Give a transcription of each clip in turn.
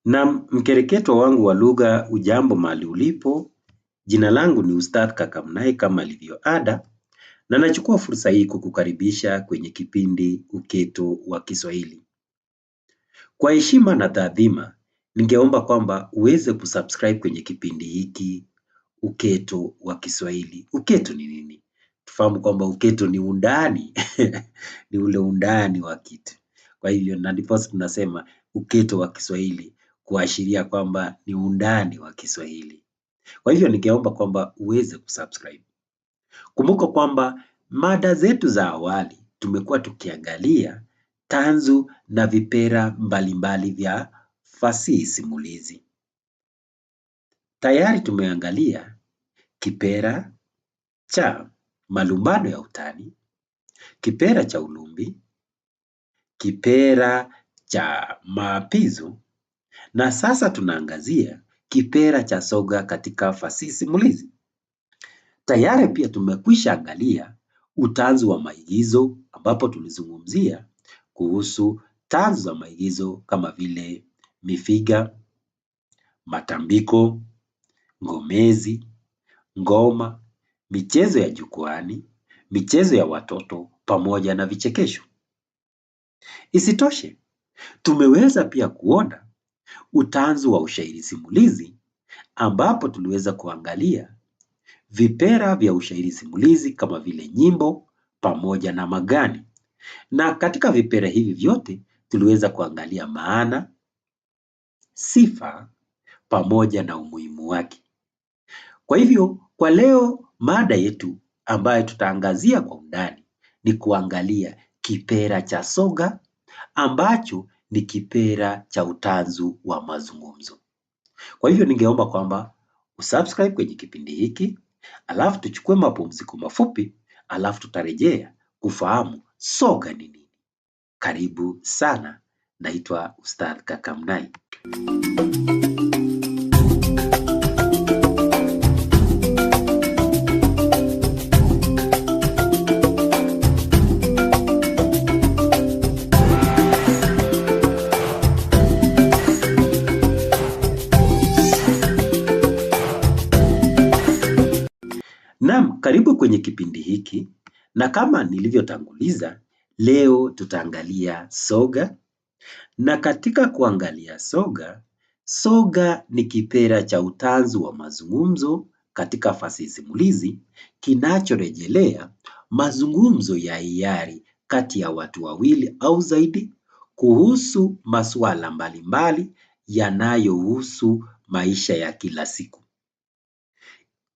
Na mkereketo wangu wa lugha ujambo mahali ulipo, jina langu ni Ustadh Kakamnai kama ilivyo ada, na nachukua fursa hii kukukaribisha kwenye kipindi Uketo wa Kiswahili. Kwa heshima na taadhima, ningeomba kwamba uweze kusubscribe kwenye kipindi hiki Uketo wa Kiswahili. Uketo ni nini? Tufahamu kwamba uketo ni undani, ni ule undani wa kitu. Kwa hivyo na ndiposa tunasema uketo wa Kiswahili kuashiria kwamba ni undani wa Kiswahili. Kwa hivyo ningeomba kwamba uweze kusubscribe. Kumbuka kwamba mada zetu za awali tumekuwa tukiangalia tanzu na vipera mbalimbali vya fasihi simulizi. Tayari tumeangalia kipera cha malumbano ya utani, kipera cha ulumbi, kipera cha maapizo, na sasa tunaangazia kipera cha soga katika fasihi simulizi. Tayari pia tumekwisha angalia utanzu wa maigizo ambapo tulizungumzia kuhusu tanzu za maigizo kama vile mifiga, matambiko, ngomezi, ngoma, michezo ya jukwani, michezo ya watoto pamoja na vichekesho. Isitoshe, tumeweza pia kuona utanzu wa ushairi simulizi ambapo tuliweza kuangalia vipera vya ushairi simulizi kama vile nyimbo pamoja na magani. Na katika vipera hivi vyote tuliweza kuangalia maana, sifa pamoja na umuhimu wake. Kwa hivyo, kwa leo mada yetu ambayo tutaangazia kwa undani ni kuangalia kipera cha soga ambacho ni kipera cha utanzu wa mazungumzo. Kwa hivyo ningeomba kwamba usubscribe kwenye kipindi hiki, alafu tuchukue mapumziko mafupi, alafu tutarejea kufahamu soga ni nini. Karibu sana, naitwa Ustadh Kakamnai. Naam, karibu kwenye kipindi hiki, na kama nilivyotanguliza, leo tutaangalia soga, na katika kuangalia soga, soga ni kipera cha utanzu wa mazungumzo katika fasihi simulizi, kinachorejelea mazungumzo ya hiari kati ya watu wawili au zaidi, kuhusu masuala mbalimbali yanayohusu maisha ya kila siku.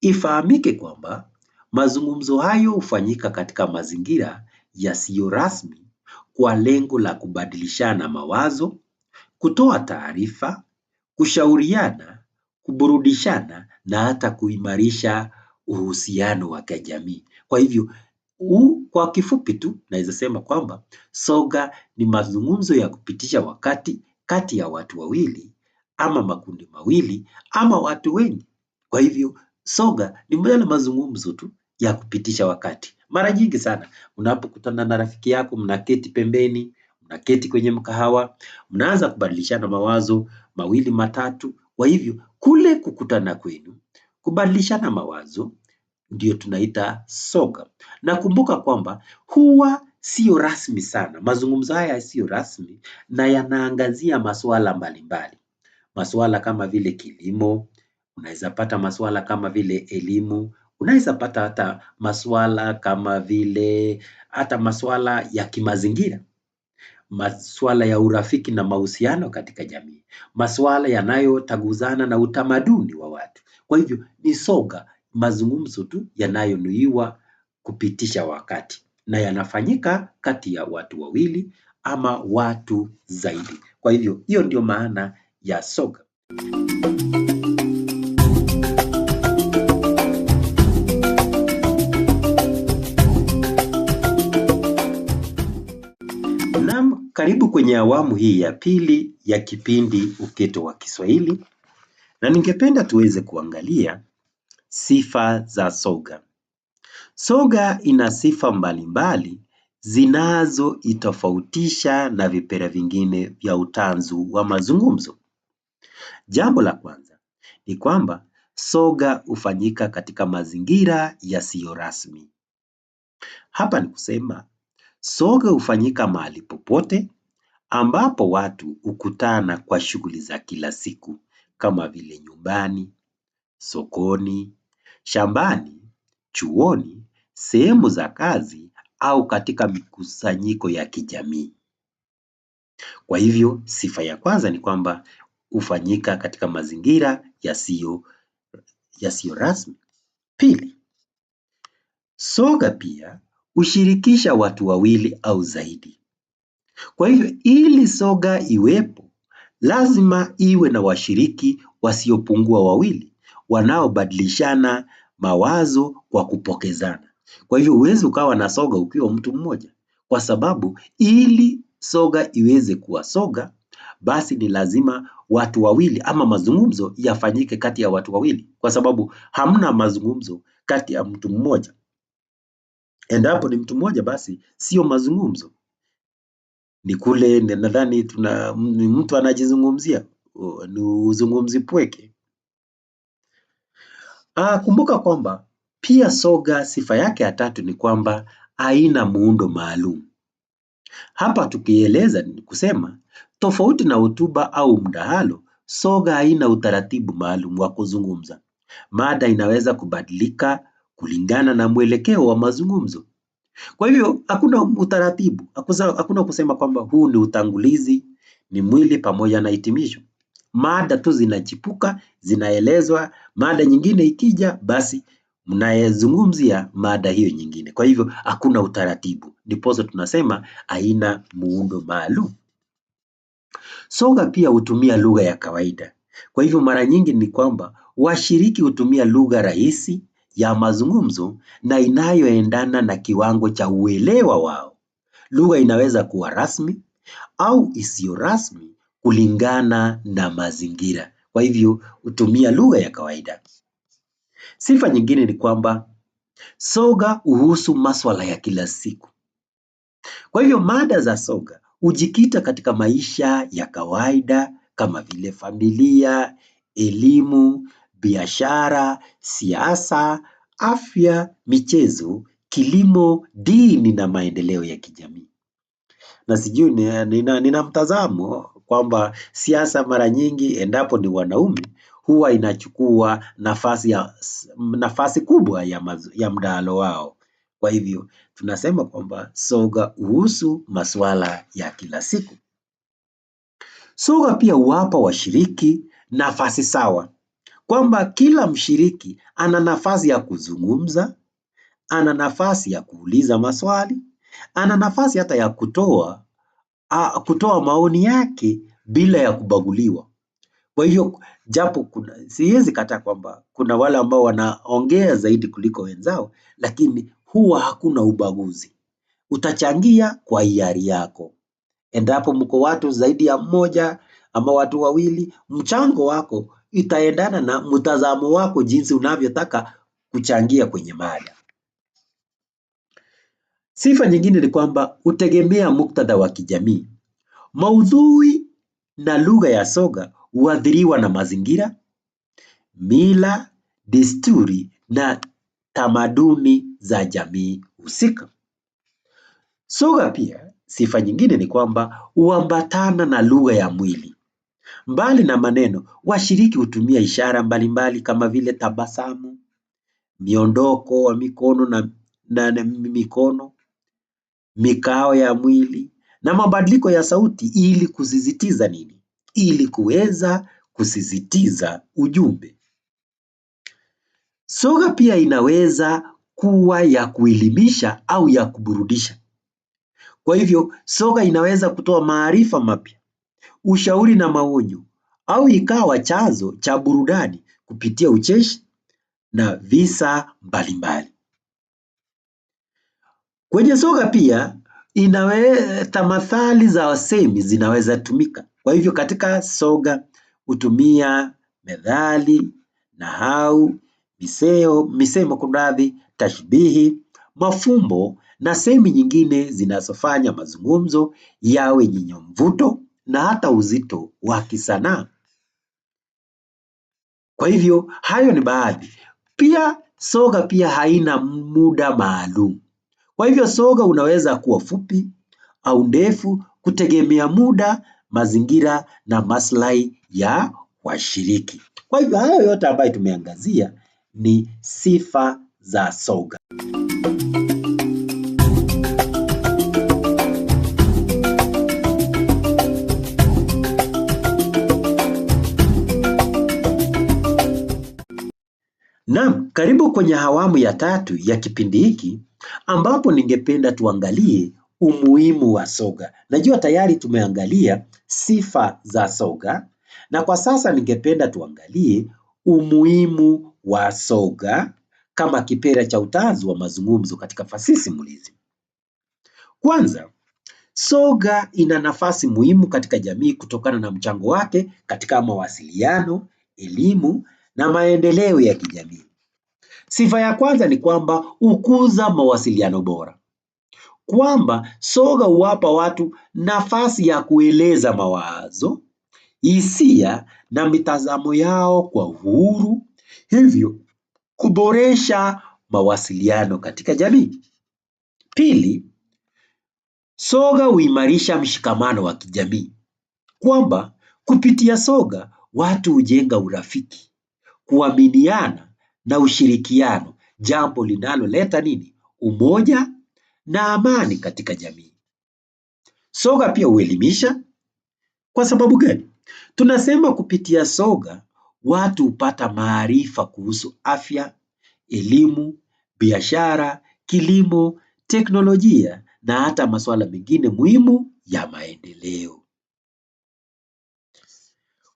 Ifahamike kwamba mazungumzo hayo hufanyika katika mazingira yasiyo rasmi kwa lengo la kubadilishana mawazo, kutoa taarifa, kushauriana, kuburudishana na hata kuimarisha uhusiano wa kijamii. Kwa hivyo, kwa kifupi tu naweza sema kwamba soga ni mazungumzo ya kupitisha wakati kati ya watu wawili ama makundi mawili ama watu wengi. Kwa hivyo, soga ni yale mazungumzo tu ya kupitisha wakati. Mara nyingi sana, unapokutana na rafiki yako, mnaketi pembeni, mnaketi kwenye mkahawa, mnaanza kubadilishana mawazo mawili matatu. Kwa hivyo, kule kukutana kwenu, kubadilishana mawazo, ndio tunaita soga. Na kumbuka kwamba huwa sio rasmi sana. Mazungumzo haya sio rasmi na yanaangazia masuala mbalimbali. Masuala kama vile kilimo, unaweza pata masuala kama vile elimu, unaweza pata hata masuala kama vile hata masuala ya kimazingira, masuala ya urafiki na mahusiano katika jamii, masuala yanayotaguzana na utamaduni wa watu. Kwa hivyo ni soga, mazungumzo tu yanayonuiwa kupitisha wakati na yanafanyika kati ya watu wawili ama watu zaidi. Kwa hivyo hiyo ndio maana ya soga. Naam, karibu kwenye awamu hii ya pili ya kipindi Uketo wa Kiswahili, na ningependa tuweze kuangalia sifa za soga. Soga ina sifa mbalimbali zinazoitofautisha na vipera vingine vya utanzu wa mazungumzo. Jambo la kwanza ni kwamba soga hufanyika katika mazingira yasiyo rasmi. Hapa ni kusema soga hufanyika mahali popote ambapo watu hukutana kwa shughuli za kila siku kama vile nyumbani, sokoni, shambani, chuoni, sehemu za kazi au katika mikusanyiko ya kijamii. Kwa hivyo sifa ya kwanza ni kwamba hufanyika katika mazingira yasiyo rasmi. Pili, soga pia hushirikisha watu wawili au zaidi. Kwa hivyo ili soga iwepo, lazima iwe na washiriki wasiopungua wawili wanaobadilishana mawazo kwa kupokezana. Kwa hivyo huwezi ukawa na soga ukiwa mtu mmoja, kwa sababu ili soga iweze kuwa soga, basi ni lazima watu wawili ama mazungumzo yafanyike kati ya watu wawili, kwa sababu hamna mazungumzo kati ya mtu mmoja. Endapo ni mtu mmoja, basi sio mazungumzo, ni kule nadhani ni mtu anajizungumzia, ni uzungumzi pweke. Kumbuka kwamba pia soga sifa yake ya tatu ni kwamba haina muundo maalum. Hapa tukieleza ni kusema tofauti na hotuba au mdahalo, soga haina utaratibu maalum wa kuzungumza. Mada inaweza kubadilika kulingana na mwelekeo wa mazungumzo. Kwa hivyo hakuna utaratibu, hakuna kusema kwamba huu ni utangulizi, ni mwili pamoja na hitimisho. Mada tu zinachipuka, zinaelezwa, mada nyingine ikija, basi mnayezungumzia mada hiyo nyingine. Kwa hivyo hakuna utaratibu, ndiposa tunasema haina muundo maalum. Soga pia hutumia lugha ya kawaida. Kwa hivyo mara nyingi ni kwamba washiriki hutumia lugha rahisi ya mazungumzo na inayoendana na kiwango cha uelewa wao. Lugha inaweza kuwa rasmi au isiyo rasmi kulingana na mazingira. Kwa hivyo hutumia lugha ya kawaida. Sifa nyingine ni kwamba soga huhusu masuala ya kila siku. Kwa hivyo mada za soga hujikita katika maisha ya kawaida kama vile familia, elimu, biashara, siasa, afya, michezo, kilimo, dini na maendeleo ya kijamii. Na sijui nina mtazamo kwamba siasa mara nyingi endapo ni wanaume huwa inachukua nafasi kubwa ya mdahalo wao. Kwa hivyo tunasema kwamba soga huhusu masuala ya kila siku. Soga pia huwapa washiriki nafasi sawa, kwamba kila mshiriki ana nafasi ya kuzungumza, ana nafasi ya kuuliza maswali, ana nafasi hata ya kutoa maoni yake bila ya kubaguliwa. Kwa hivyo japo siwezi kataa kwamba kuna wale ambao wanaongea zaidi kuliko wenzao, lakini huwa hakuna ubaguzi. Utachangia kwa hiari yako. Endapo mko watu zaidi ya mmoja ama watu wawili, mchango wako itaendana na mtazamo wako jinsi unavyotaka kuchangia kwenye mada. Sifa nyingine ni kwamba hutegemea muktadha wa kijamii. Maudhui na lugha ya soga huathiriwa na mazingira, mila, desturi na tamaduni za jamii husika. Soga pia sifa nyingine ni kwamba huambatana na lugha ya mwili. Mbali na maneno, washiriki hutumia ishara mbalimbali kama vile tabasamu, miondoko wa mikono na mikono, mikao ya mwili na mabadiliko ya sauti ili kusisitiza nini? Ili kuweza kusisitiza ujumbe. Soga pia inaweza kuwa ya kuelimisha au ya kuburudisha. Kwa hivyo soga inaweza kutoa maarifa mapya, ushauri na maonyo, au ikawa chanzo cha burudani kupitia ucheshi na visa mbalimbali. Kwenye soga pia tamathali za wasemi zinaweza tumika. Kwa hivyo katika soga hutumia methali, nahau, misemo kunradhi, tashbihi, mafumbo na semi nyingine zinazofanya mazungumzo yawe yenye mvuto na hata uzito wa kisanaa. Kwa hivyo hayo ni baadhi. Pia soga pia haina muda maalum. Kwa hivyo soga unaweza kuwa fupi au ndefu kutegemea muda, mazingira na maslahi ya washiriki. Kwa hivyo hayo yote ambayo tumeangazia ni sifa za soga. Naam, karibu kwenye awamu ya tatu ya kipindi hiki ambapo ningependa tuangalie umuhimu wa soga. Najua tayari tumeangalia sifa za soga na kwa sasa ningependa tuangalie umuhimu wa soga kama kipera cha utanzu wa mazungumzo katika fasihi simulizi. Kwanza, soga ina nafasi muhimu katika jamii kutokana na mchango wake katika mawasiliano, elimu na maendeleo ya kijamii. Sifa ya kwanza ni kwamba hukuza mawasiliano bora. Kwamba soga huwapa watu nafasi ya kueleza mawazo, hisia na mitazamo yao kwa uhuru, hivyo kuboresha mawasiliano katika jamii. Pili, soga huimarisha mshikamano wa kijamii. Kwamba kupitia soga watu hujenga urafiki, kuaminiana na ushirikiano, jambo linaloleta nini? Umoja na amani katika jamii. Soga pia huelimisha. Kwa sababu gani? Tunasema kupitia soga watu hupata maarifa kuhusu afya, elimu, biashara, kilimo, teknolojia na hata masuala mengine muhimu ya maendeleo.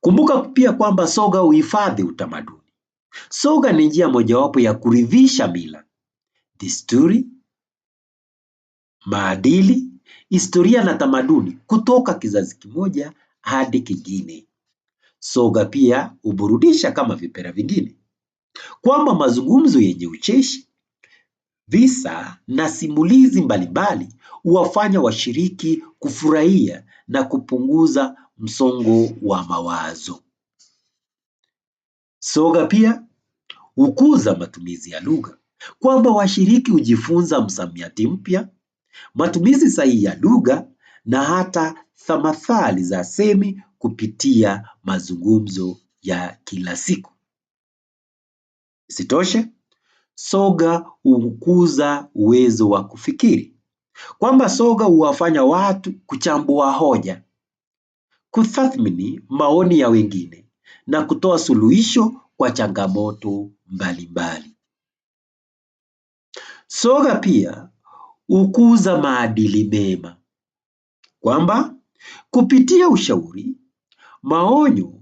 Kumbuka pia kwamba soga huhifadhi utamaduni. Soga ni njia mojawapo ya kuridhisha mila, desturi, maadili, historia na tamaduni kutoka kizazi kimoja hadi kingine. Soga pia huburudisha kama vipera vingine. Kwamba mazungumzo yenye ucheshi, visa na simulizi mbalimbali huwafanya washiriki kufurahia na kupunguza msongo wa mawazo. Soga pia hukuza matumizi ya lugha. Kwamba washiriki hujifunza msamiati mpya, matumizi sahihi ya lugha na hata tamathali za semi kupitia mazungumzo ya kila siku. Isitoshe, soga hukuza uwezo wa kufikiri. Kwamba soga huwafanya watu kuchambua hoja, kutathmini maoni ya wengine na kutoa suluhisho kwa changamoto mbalimbali. Soga pia hukuza maadili mema. Kwamba kupitia ushauri, maonyo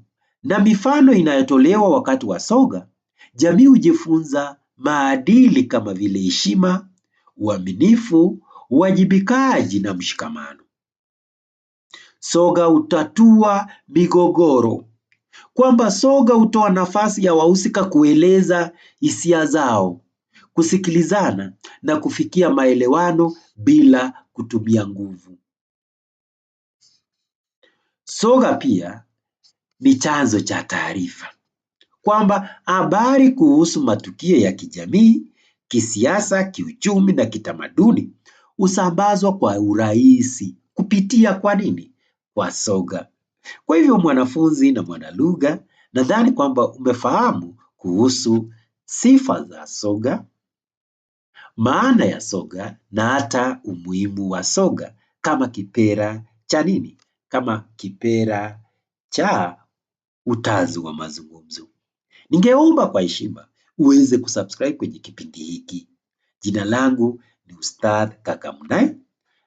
na mifano inayotolewa wakati wa soga, jamii hujifunza maadili kama vile heshima, uaminifu, uwajibikaji na mshikamano. Soga hutatua migogoro. Kwamba soga hutoa nafasi ya wahusika kueleza hisia zao, kusikilizana na kufikia maelewano bila kutumia nguvu. Soga pia ni chanzo cha taarifa. Kwamba habari kuhusu matukio ya kijamii, kisiasa, kiuchumi na kitamaduni husambazwa kwa urahisi kupitia kwa nini? Kwa soga. Kwa hivyo mwanafunzi na mwanalugha, nadhani kwamba umefahamu kuhusu sifa za soga, maana ya soga na hata umuhimu wa soga kama kipera cha nini? Kama kipera cha utanzu wa mazungumzo. Ningeomba kwa heshima uweze kusubscribe kwenye kipindi hiki. Jina langu ni Ustadh Kakamnai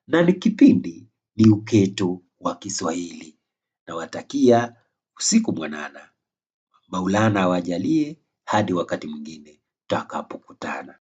na ni kipindi ni Uketo wa Kiswahili. Nawatakia usiku mwanana. Maulana awajalie hadi wakati mwingine tutakapokutana.